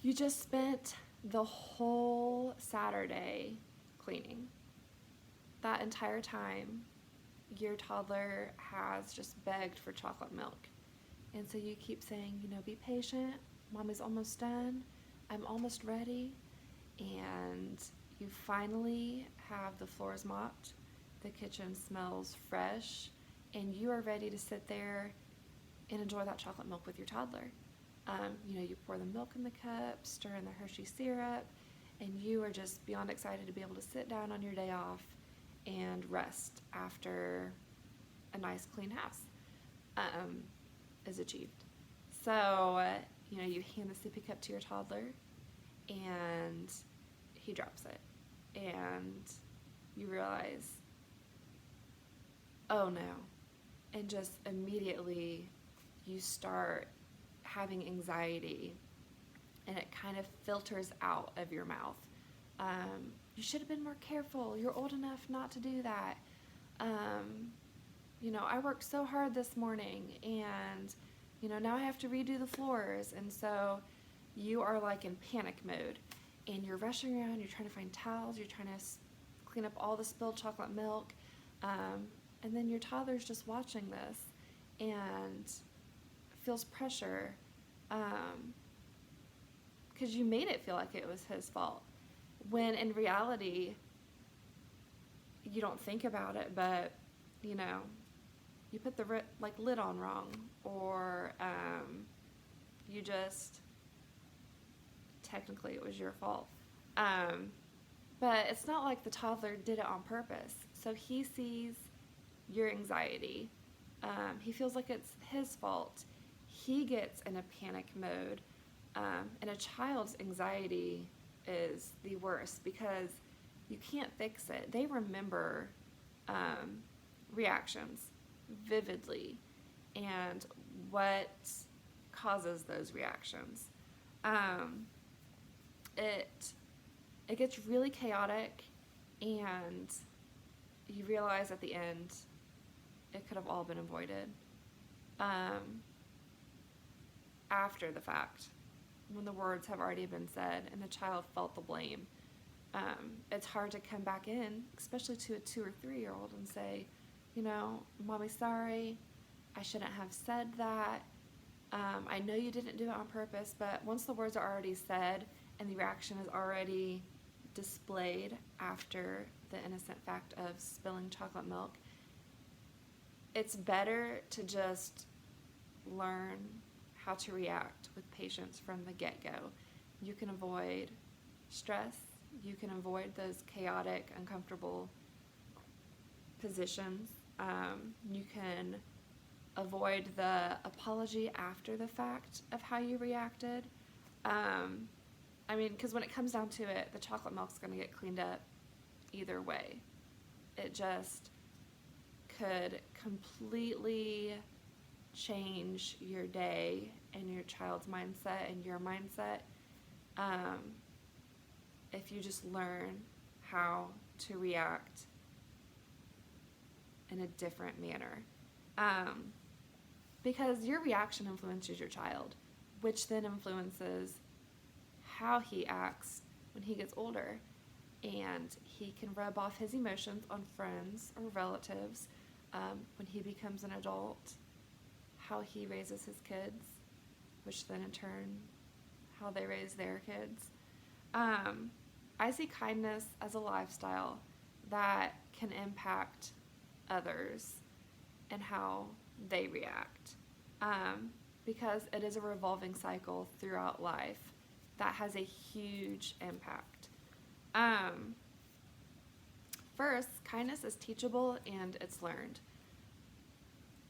You just spent the whole Saturday cleaning. That entire time, your toddler has just begged for chocolate milk. And so you keep saying, be patient. Mommy's almost done. I'm almost ready. And you finally have the floors mopped. The kitchen smells fresh. And you are ready to sit there and enjoy that chocolate milk with your toddler. You pour the milk in the cup, stir in the Hershey syrup, and you are just beyond excited to be able to sit down on your day off and rest after a nice clean house is achieved. So, you hand the sippy cup to your toddler, and he drops it, and you realize, oh no, and just immediately you start having anxiety, and it kind of filters out of your mouth. You should have been more careful. You're old enough not to do that. I worked so hard this morning, and, now I have to redo the floors. And so you are like in panic mode, and you're rushing around. You're trying to find towels. You're trying to clean up all the spilled chocolate milk. And then your toddler's just watching this and feels pressure because you made it feel like it was his fault, when in reality you don't think about it, but you put the lid on wrong, or you just technically it was your fault, but it's not like the toddler did it on purpose. So he sees your anxiety, he feels like it's his fault. He gets in a panic mode, and a child's anxiety is the worst because you can't fix it. They remember reactions vividly and what causes those reactions. It gets really chaotic, and you realize at the end it could have all been avoided. After the fact, when the words have already been said and the child felt the blame, it's hard to come back in, especially to a 2 or 3-year-old, and say, Mommy's sorry, I shouldn't have said that. I know you didn't do it on purpose, but once the words are already said and the reaction is already displayed after the innocent fact of spilling chocolate milk, it's better to just learn how to react with patience from the get-go. You can avoid stress. You can avoid those chaotic, uncomfortable positions. You can avoid the apology after the fact of how you reacted. Because when it comes down to it, the chocolate milk's going to get cleaned up either way. It just could completely change your day and your child's mindset and your mindset if you just learn how to react in a different manner. Because your reaction influences your child, which then influences how he acts when he gets older. And he can rub off his emotions on friends or relatives when he becomes an adult, how he raises his kids, which then in turn, how they raise their kids. I see kindness as a lifestyle that can impact others and how they react, because it is a revolving cycle throughout life that has a huge impact. First, kindness is teachable and it's learned.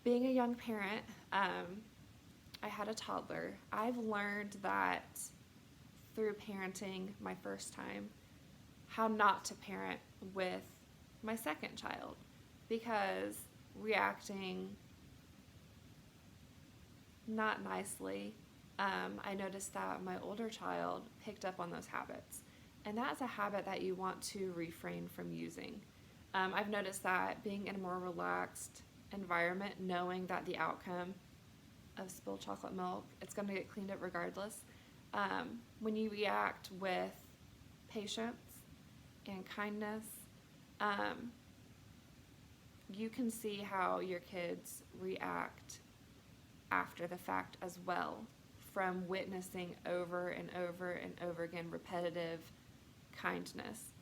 Being a young parent, I had a toddler. I've learned that through parenting my first time, how not to parent with my second child, because reacting not nicely, I noticed that my older child picked up on those habits. And that's a habit that you want to refrain from using. I've noticed that being in a more relaxed environment, knowing that the outcome of spilled chocolate milk, it's going to get cleaned up regardless, When you react with patience and kindness, um, you can see how your kids react after the fact as well, from witnessing over and over and over again repetitive kindness.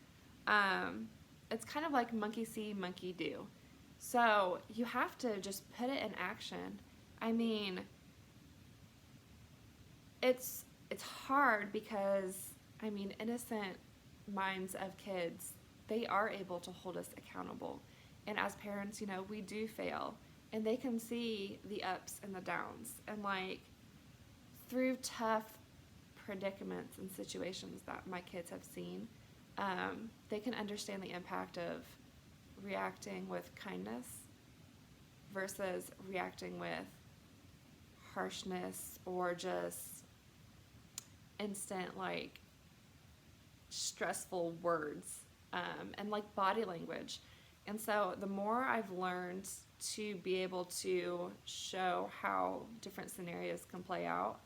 Um, it's kind of like monkey see, monkey do. So you have to just put it in action. I mean, it's hard because I mean, innocent minds of kids, they are able to hold us accountable. And as parents, we do fail, and they can see the ups and the downs, and like through tough predicaments and situations that my kids have seen, they can understand the impact of reacting with kindness versus reacting with harshness or just instant like stressful words, and like body language. And so the more I've learned to be able to show how different scenarios can play out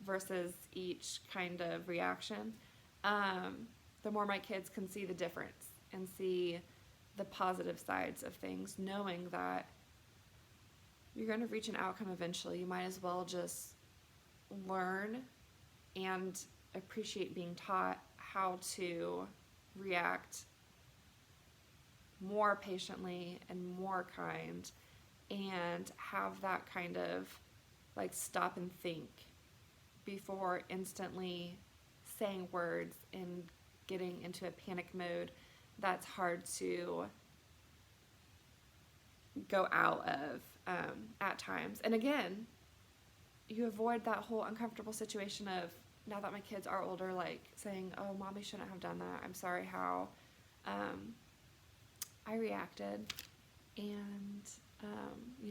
versus each kind of reaction, the more my kids can see the difference and see the positive sides of things, knowing that you're going to reach an outcome eventually. You might as well just learn and appreciate being taught how to react more patiently and more kind, and have that kind of like stop and think before instantly saying words and getting into a panic mode that's hard to go out of, at times. And again, you avoid that whole uncomfortable situation of, now that my kids are older, like saying, oh, mommy shouldn't have done that. I'm sorry how I reacted, and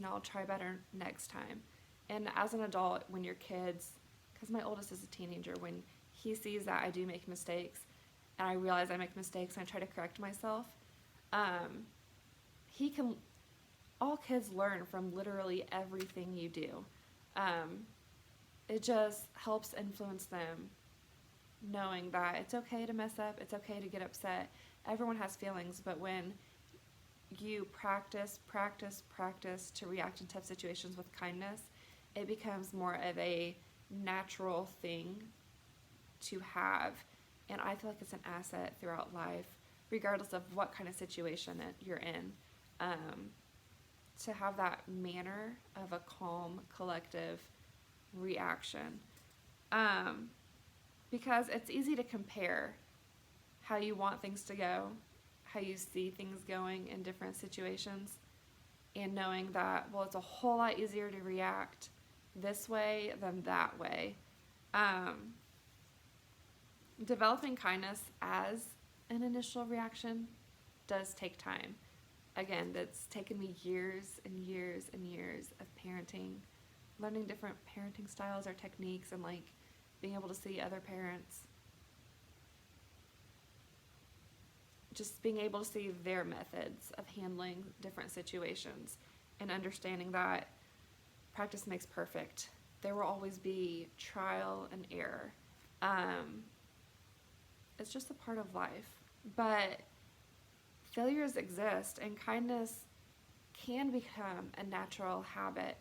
I'll try better next time. And as an adult, when your kids, because my oldest is a teenager, when he sees that I do make mistakes and I realize I make mistakes and I try to correct myself, all kids learn from literally everything you do. It just helps influence them, knowing that it's okay to mess up, it's okay to get upset. Everyone has feelings, but when you practice to react in tough situations with kindness, it becomes more of a natural thing to have. And I feel like it's an asset throughout life, regardless of what kind of situation you're in, to have that manner of a calm, collective reaction. Because it's easy to compare how you want things to go, how you see things going in different situations, and knowing that, well, it's a whole lot easier to react this way than that way. Developing kindness as an initial reaction does take time. Again, that's taken me years and years and years of parenting, learning different parenting styles or techniques, and like being able to see other parents, just being able to see their methods of handling different situations, and understanding that practice makes perfect. There will always be trial and error. It's just a part of life. But failures exist, and kindness can become a natural habit.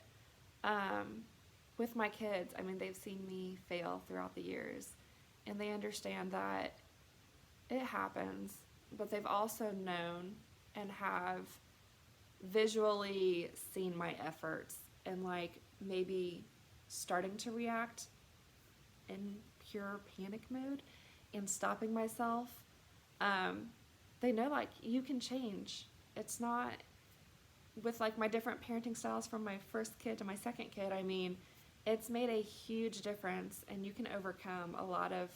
With my kids, I mean, they've seen me fail throughout the years, and they understand that it happens, but they've also known and have visually seen my efforts, and like maybe starting to react in pure panic mode and stopping myself. They know, like, you can change. It's not, with like my different parenting styles from my first kid to my second kid, I mean, it's made a huge difference, and you can overcome a lot of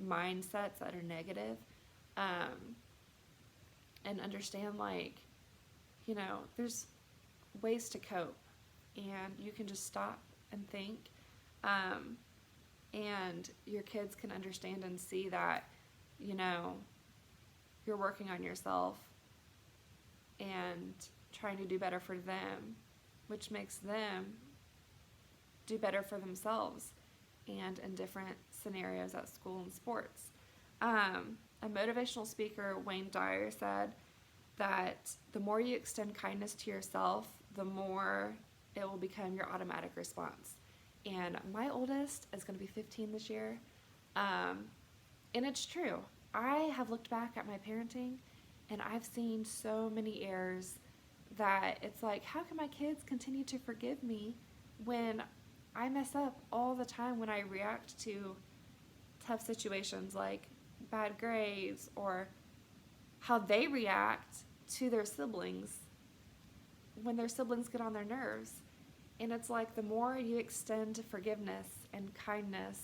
mindsets that are negative, and understand, like, there's ways to cope, and you can just stop and think, and your kids can understand and see that, you're working on yourself and trying to do better for them, which makes them do better for themselves, and in different scenarios at school and sports. A motivational speaker, Wayne Dyer, said that the more you extend kindness to yourself, the more it will become your automatic response. And my oldest is going to be 15 this year. And it's true. I have looked back at my parenting and I've seen so many errors that it's like, how can my kids continue to forgive me when I mess up all the time, when I react to tough situations like bad grades, or how they react to their siblings when their siblings get on their nerves. And it's like, the more you extend forgiveness and kindness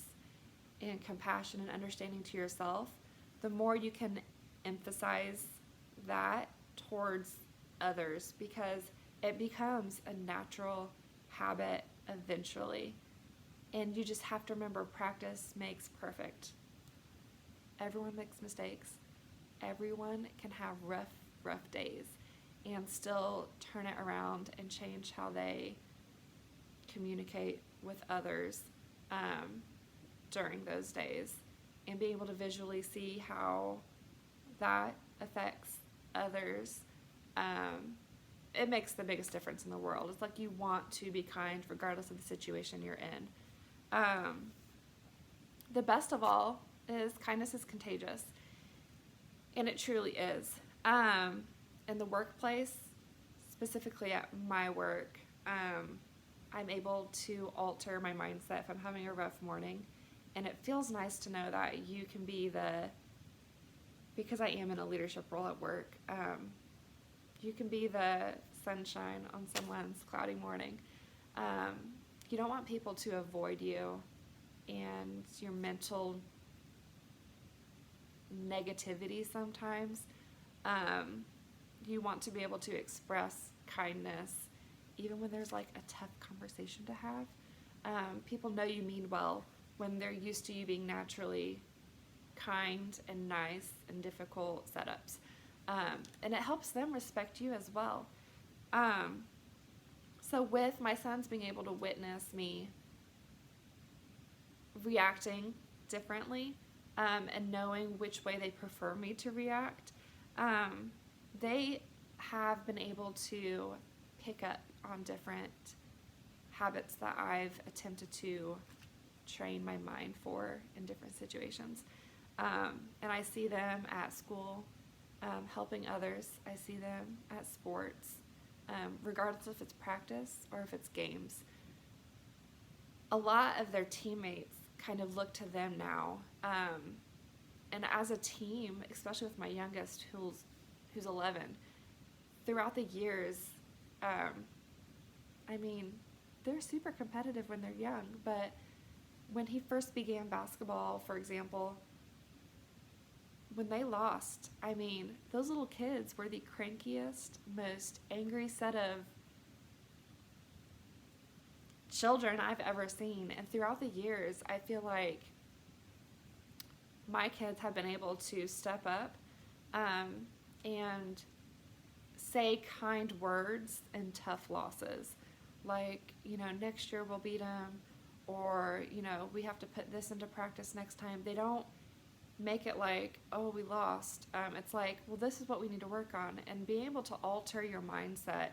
and compassion and understanding to yourself, the more you can emphasize that towards others, because it becomes a natural habit eventually. And you just have to remember, practice makes perfect. Everyone makes mistakes. Everyone can have rough days and still turn it around and change how they communicate with others during those days, and being able to visually see how that affects others. It makes the biggest difference in the world. It's like, you want to be kind regardless of the situation you're in. The best of all is kindness is contagious, and it truly is. In the workplace, specifically at my work, I'm able to alter my mindset if I'm having a rough morning, and it feels nice to know that you can be because I am in a leadership role at work, you can be the sunshine on someone's cloudy morning. You don't want people to avoid you and your mental negativity sometimes. You want to be able to express kindness even when there's like a tough conversation to have. People know you mean well when they're used to you being naturally kind and nice in difficult setups. And it helps them respect you as well. So with my sons being able to witness me reacting differently, and knowing which way they prefer me to react, they have been able to pick up on different habits that I've attempted to train my mind for in different situations. And I see them at school helping others. I see them at sports, regardless if it's practice or if it's games. A lot of their teammates kind of look to them now. And as a team, especially with my youngest, who's 11, throughout the years, I mean, they're super competitive when they're young, but when he first began basketball, for example, when they lost, I mean, those little kids were the crankiest, most angry set of children I've ever seen. And throughout the years, I feel like my kids have been able to step up and say kind words in tough losses. Like, next year we'll beat them, or, we have to put this into practice next time. They don't make it like, oh, we lost. It's like, well, this is what we need to work on. And being able to alter your mindset,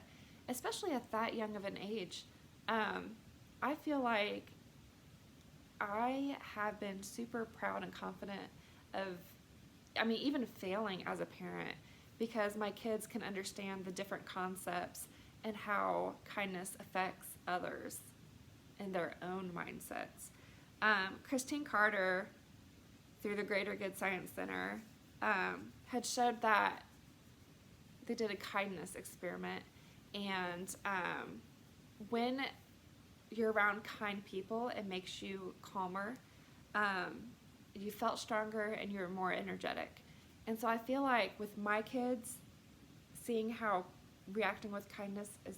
especially at that young of an age, I feel like I have been super proud and confident of, even failing as a parent, because my kids can understand the different concepts and how kindness affects others and their own mindsets. Christine Carter, through the Greater Good Science Center, had showed that they did a kindness experiment, and when you're around kind people, it makes you calmer, you felt stronger, and you're more energetic. And so I feel like with my kids, seeing how reacting with kindness is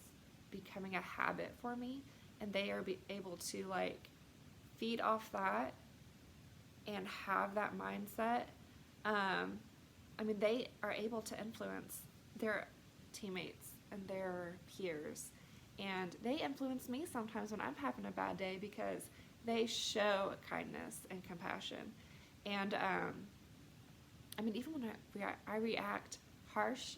becoming a habit for me, and they are able to feed off that and have that mindset, they are able to influence their teammates and their peers. And they influence me sometimes when I'm having a bad day, because they show kindness and compassion. And I mean, even when I react harsh,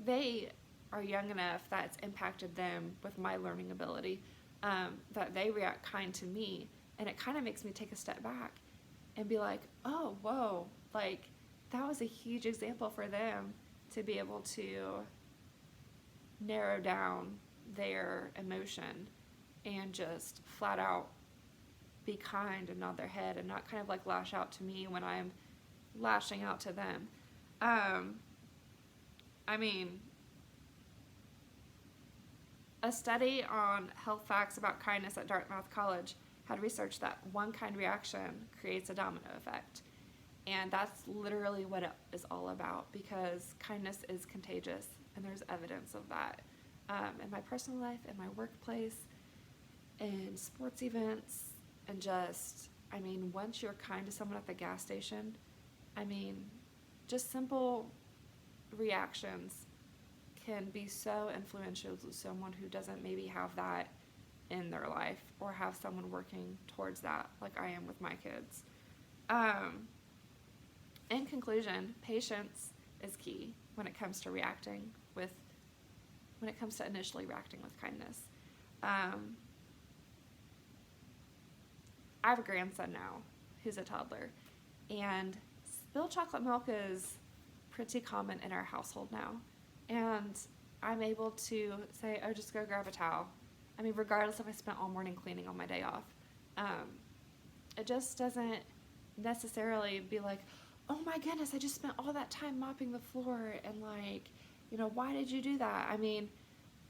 they are young enough that it's impacted them with my learning ability, that they react kind to me. And it kind of makes me take a step back and be like, oh, whoa, like that was a huge example for them to be able to narrow down their emotion and just flat out be kind and nod their head and not kind of like lash out to me when I'm lashing out to them. I mean, a study on health facts about kindness at Dartmouth College had researched that one kind reaction creates a domino effect. And that's literally what it is all about, because kindness is contagious, and there's evidence of that. In my personal life, in my workplace, in sports events, and just, I mean, once you're kind to someone at the gas station, I mean, just simple reactions can be so influential to someone who doesn't maybe have that in their life or have someone working towards that, like I am with my kids. In conclusion, patience is key when it comes to initially reacting with kindness. I have a grandson now who's a toddler, and spilled chocolate milk is pretty common in our household now. And I'm able to say, oh, just go grab a towel. I mean, regardless if I spent all morning cleaning on my day off. It just doesn't necessarily be like, oh my goodness, I just spent all that time mopping the floor and like, why did you do that? I mean,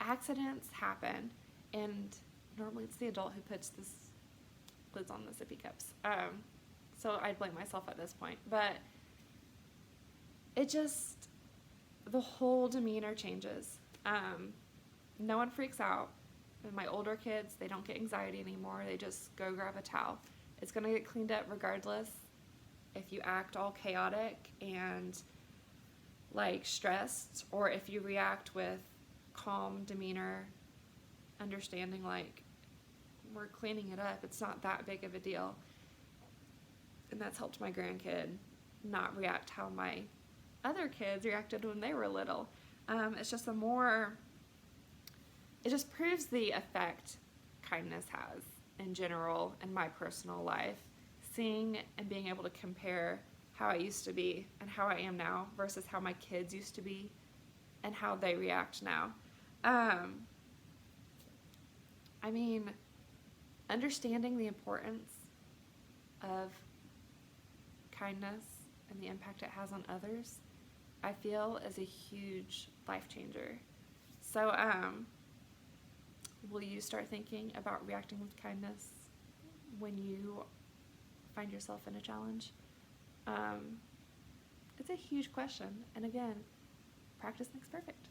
accidents happen, and normally it's the adult who puts this lids on the sippy cups. So I blame myself at this point. But the whole demeanor changes. No one freaks out. My older kids, they don't get anxiety anymore. They just go grab a towel. It's going to get cleaned up regardless. If you act all chaotic and like stressed, or if you react with calm demeanor, understanding like we're cleaning it up, it's not that big of a deal. And that's helped my grandkid not react how my other kids reacted when they were little. It just proves the effect kindness has in general in my personal life. Seeing and being able to compare how I used to be and how I am now versus how my kids used to be and how they react now. I mean, understanding the importance of kindness and the impact it has on others, I feel is a huge life changer. So, will you start thinking about reacting with kindness when you find yourself in a challenge? It's a huge question. And again, practice makes perfect.